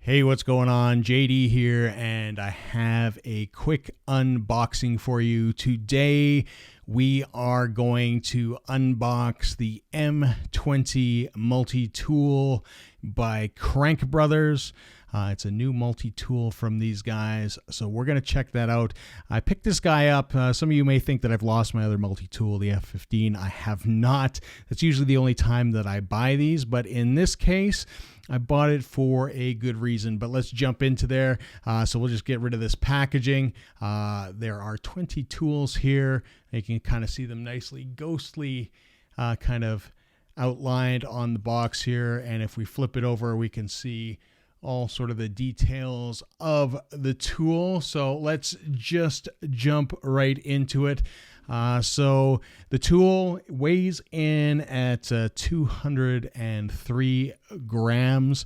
Hey, what's going on? JD here, and I have a quick unboxing for you. Today, we are going to unbox the M20 Multi-tool by Crankbrothers. It's a new multi-tool from these guys, so we're going to check that out. I picked this guy up. Some of you may think that I've lost my other multi-tool, the F15. I have not. That's usually the only time that I buy these, but in this case, I bought it for a good reason. But let's jump into there. So we'll just get rid of this packaging. There are 20 tools here. You can kind of see them nicely ghostly kind of outlined on the box here. And if we flip it over, we can see all sort of the details of the tool. So let's just jump right into it. So the tool weighs in at 203 grams.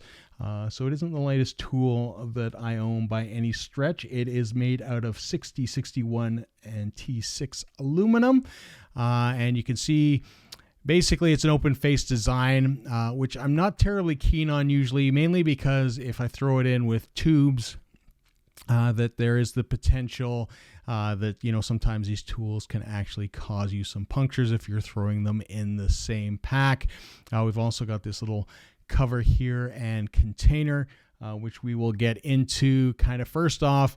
So it isn't the lightest tool that I own by any stretch. It is made out of 6061 and T6 aluminum. And you can see basically, it's an open face design, which I'm not terribly keen on usually, mainly because if I throw it in with tubes, that there is the potential that, sometimes these tools can actually cause you some punctures if you're throwing them in the same pack. We've also got this little cover here and container, which we will get into kind of first off.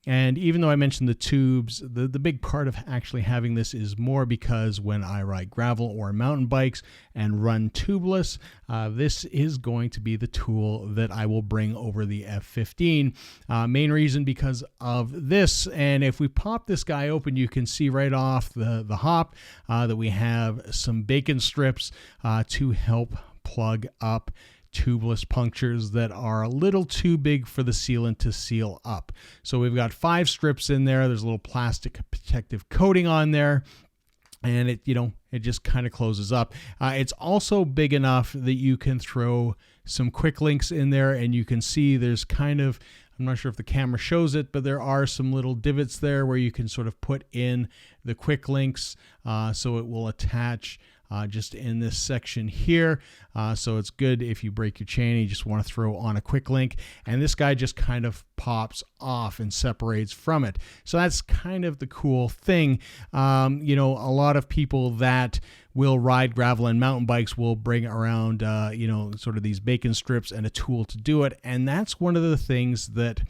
And even though I mentioned the tubes, the big part of actually having this is more because when I ride gravel or mountain bikes and run tubeless, this is going to be the tool that I will bring over the F15. Main reason because of this. And if we pop this guy open, you can see right off the hop that we have some bacon strips to help plug up tubeless punctures that are a little too big for the sealant to seal up. So we've got 5 strips in there. There's a little plastic protective coating on there, and it just kind of closes up. It's also big enough that you can throw some quick links in there, and you can see there's kind of, I'm not sure if the camera shows it, but there are some little divots there where you can sort of put in the quick links, so it will attach just in this section here. So it's good if you break your chain and you just want to throw on a quick link. And this guy just kind of pops off and separates from it. So that's kind of the cool thing. A lot of people that will ride gravel and mountain bikes will bring around, sort of these bacon strips and a tool to do it. And that's one of the things that,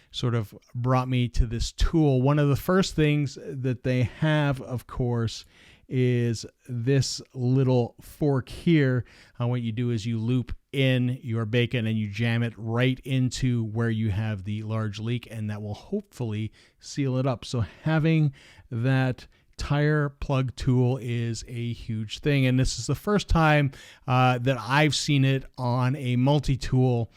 sort of brought me to this tool. One of the first things that they have, of course, is this little fork here. What you do is you loop in your bacon and you jam it right into where you have the large leak, and that will hopefully seal it up. So having that tire plug tool is a huge thing, and this is the first time that I've seen it on a multi-tool.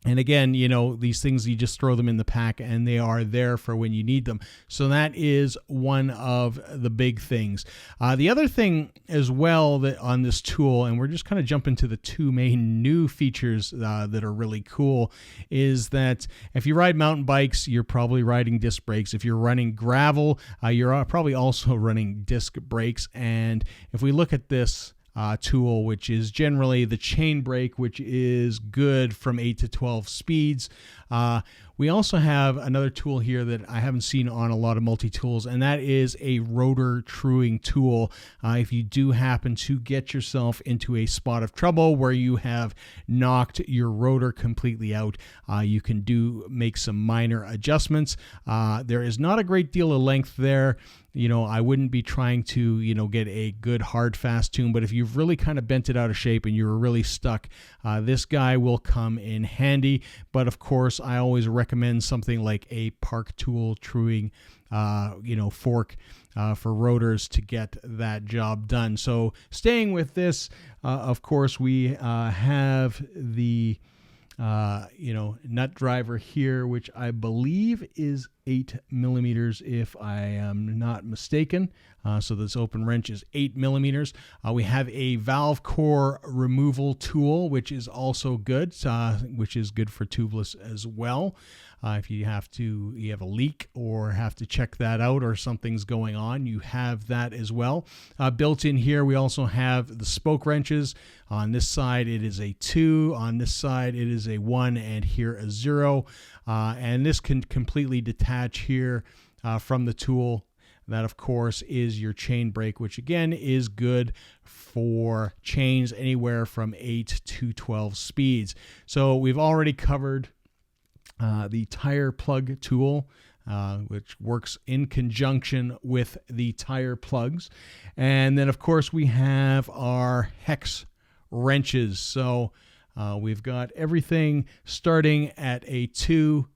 And again, these things, you just throw them in the pack and they are there for when you need them. So that is one of the big things. The other thing as well that on this tool, and we're just kind of jumping to the 2 main new features that are really cool, is that if you ride mountain bikes, you're probably riding disc brakes. If you're running gravel, you're probably also running disc brakes. And if we look at this tool, which is generally the chain brake, which is good from 8 to 12 speeds. We also have another tool here that I haven't seen on a lot of multi-tools, and that is a rotor truing tool. If you do happen to get yourself into a spot of trouble where you have knocked your rotor completely out, you can make some minor adjustments. There is not a great deal of length there. I wouldn't be trying to, get a good hard fast tune, but if you've really kind of bent it out of shape and you're really stuck, this guy will come in handy. But of course, I always recommend something like a park tool truing, fork for rotors to get that job done. So staying with this, of course, we have the nut driver here, which I believe is 8 millimeters if I am not mistaken. So this open wrench is 8 millimeters. We have a valve core removal tool, which is also good, which is good for tubeless as well. If you have a leak or have to check that out or something's going on, you have that as well. Built in here, we also have the spoke wrenches. On this side, it is a 2. On this side, it is a 1, and here a 0. And this can completely detach here from the tool. That, of course, is your chain brake, which again is good for chains anywhere from 8 to 12 speeds. So we've already covered the tire plug tool, which works in conjunction with the tire plugs. And then, of course, we have our hex wrenches. So we've got everything starting at a 2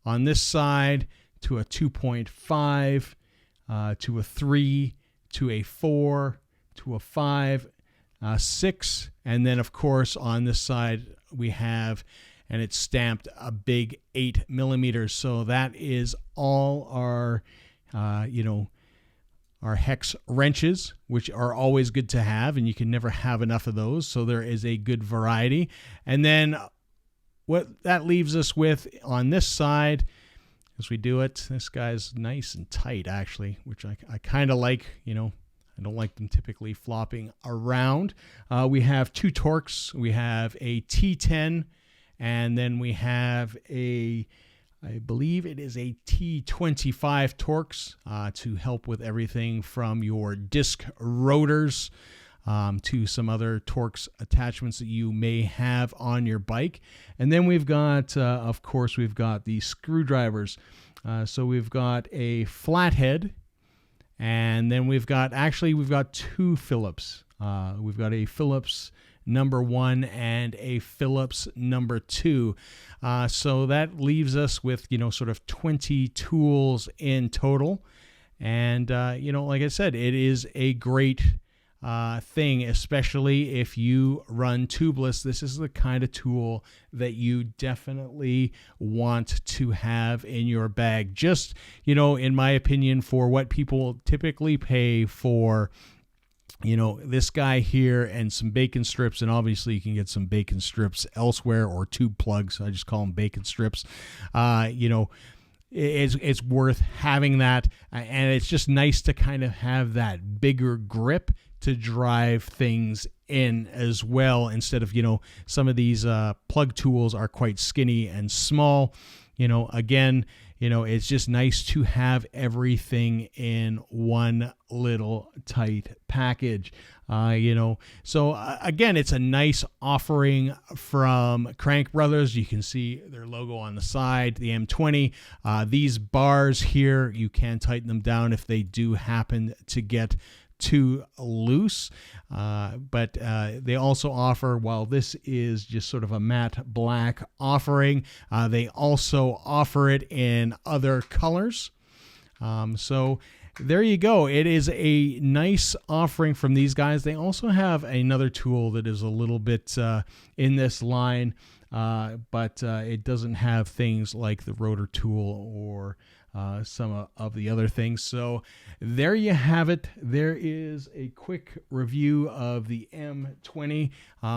on this side to a 2.5. To a 3, to a 4, to a 5, 6, and then of course on this side we have, and it's stamped, a big 8 millimeters. So that is all our, our hex wrenches, which are always good to have, and you can never have enough of those. So there is a good variety. And then what that leaves us with on this side, as we do it, this guy's nice and tight actually, which I kind of like. I don't like them typically flopping around. We have 2 Torx. We have a T10, and then we have I believe it is a T25 Torx to help with everything from your disc rotors to some other Torx attachments that you may have on your bike. And then we've got, of course, we've got the screwdrivers. So we've got a flathead, and then we've got 2 Phillips. We've got a Phillips number 1 and a Phillips number 2. So that leaves us with, sort of 20 tools in total. And, like I said, it is a great thing, especially if you run tubeless. This is the kind of tool that you definitely want to have in your bag. Just, in my opinion, for what people typically pay for, this guy here and some bacon strips, and obviously you can get some bacon strips elsewhere, or tube plugs. I just call them bacon strips. It's worth having that, and it's just nice to kind of have that bigger grip to drive things in as well, instead of, some of these plug tools are quite skinny and small. Again, it's just nice to have everything in one little tight package. So again, it's a nice offering from Crankbrothers. You can see their logo on the side, the M20. These bars here, you can tighten them down if they do happen to get too loose, but they also offer, while this is just sort of a matte black offering, they also offer it in other colors. So there you go. It is a nice offering from these guys. They also have another tool that is a little bit in this line, but it doesn't have things like the Rotor tool or some of the other things. So there you have it. There is a quick review of the M20.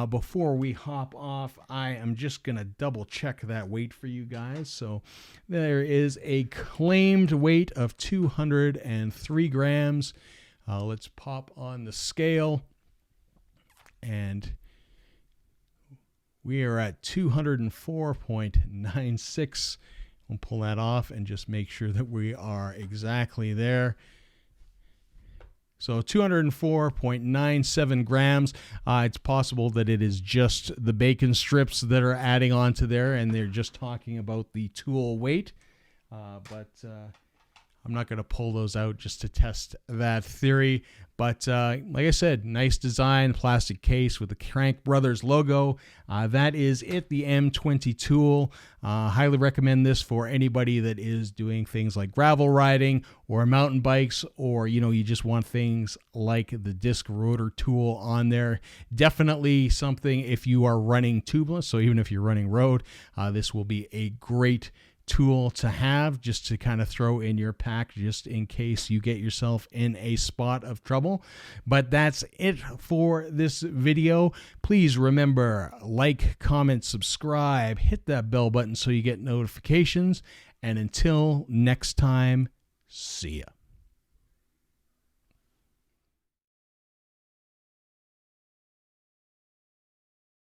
Before we hop off, I am just going to double check that weight for you guys. So there is a claimed weight of 203 grams. Let's pop on the scale, and we are at 204.96. We'll pull that off and just make sure that we are exactly there. So 204.97 grams. It's possible that it is just the bacon strips that are adding on to there, and they're just talking about the tool weight. But I'm not going to pull those out just to test that theory. But like I said, nice design, plastic case with the Crankbrothers logo. That is it, the M20 tool. Highly recommend this for anybody that is doing things like gravel riding or mountain bikes, or you just want things like the disc rotor tool on there. Definitely something if you are running tubeless. So even if you're running road, this will be a great tool to have, just to kind of throw in your pack just in case you get yourself in a spot of trouble. But that's it for this video. Please remember, like, comment, subscribe, hit that bell button so you get notifications. And until next time, see ya.